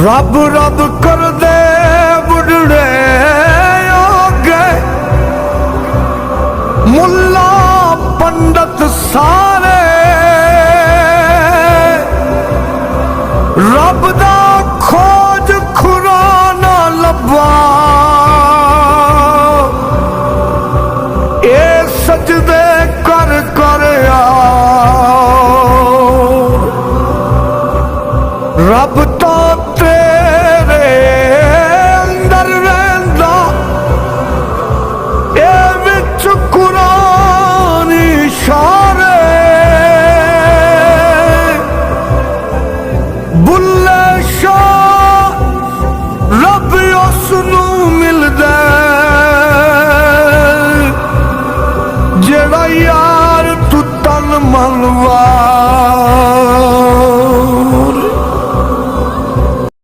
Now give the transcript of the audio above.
रब रब कर दे बुढ़ड़े हो गए, मुल्ला पंडित सारे रब दा खोज खुरा ना लब्बा। ए सजदे कर कर रब तो तेरे अंदर रहिंदा, ए विच कुरान इशारे बुल्ले शाह रब उसनू मिलदा जेड़ा यार तू तन मन वार।